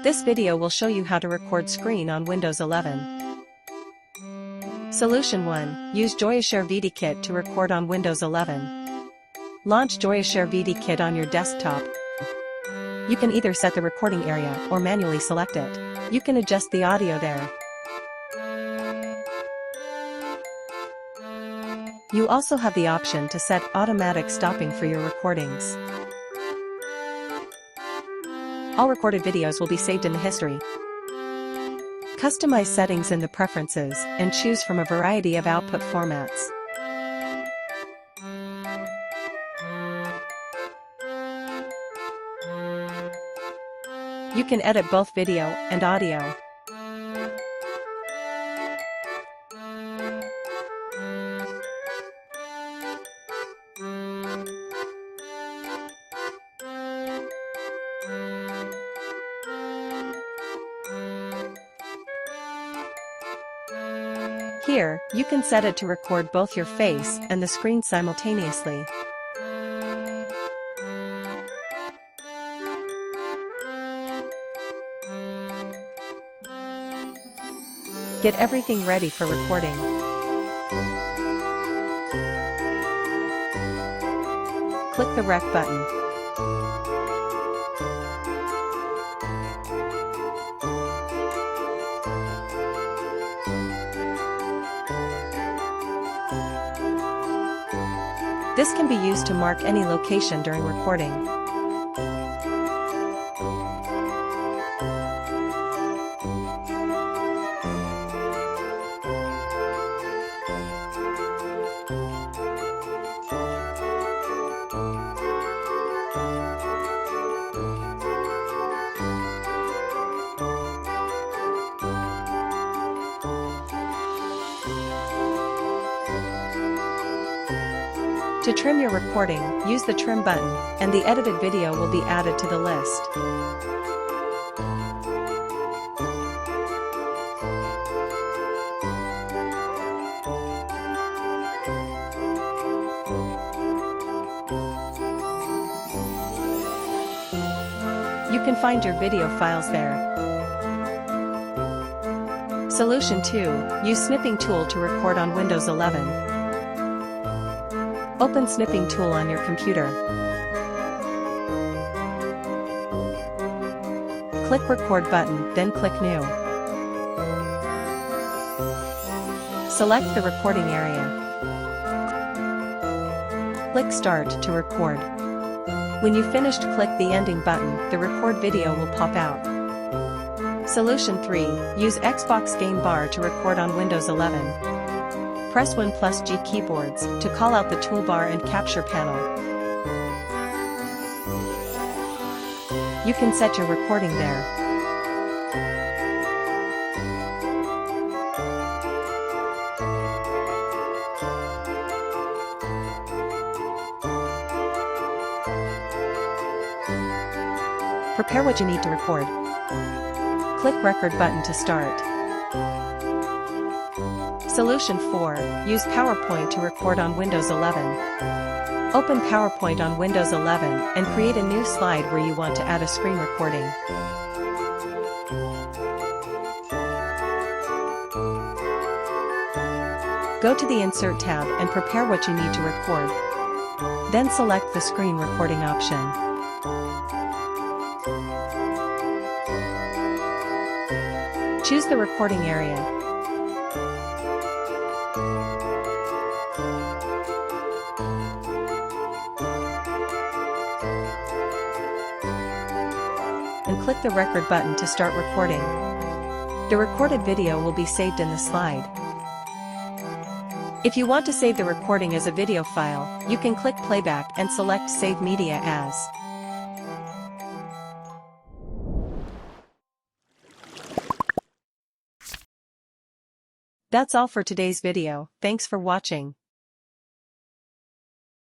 This video will show you how to record screen on Windows 11. Solution 1. Use Joyoshare VidiKit to record on Windows 11. Launch Joyoshare VidiKit on your desktop. You can either set the recording area or manually select it. You can adjust the audio there. You also have the option to set automatic stopping for your recordings. All recorded videos will be saved in the history. Customize settings in the preferences and choose from a variety of output formats. You can edit both video and audio. Here, you can set it to record both your face and the screen simultaneously. Get everything ready for recording. Click the Rec button. This can be used to mark any location during recording. To trim your recording, use the Trim button, and the edited video will be added to the list. You can find your video files there. Solution 2. Use Snipping Tool to record on Windows 11. Open Snipping Tool on your computer. Click Record button, then click New. Select the recording area. Click Start to record. When you've finished, click the Ending button, the record video will pop out. Solution 3. Use Xbox Game Bar to record on Windows 11. Press 1+G keyboards to call out the toolbar and capture panel. You can set your recording there. Prepare what you need to record. Click Record button to start. Solution 4. Use PowerPoint to record on Windows 11. Open PowerPoint on Windows 11 and create a new slide where you want to add a screen recording. Go to the Insert tab and prepare what you need to record. Then select the screen recording option. Choose the recording area. And click the Record button to start recording. The recorded video will be saved in the slide. If you want to save the recording as a video file, you can click Playback and select Save Media As. That's all for today's video. Thanks for watching.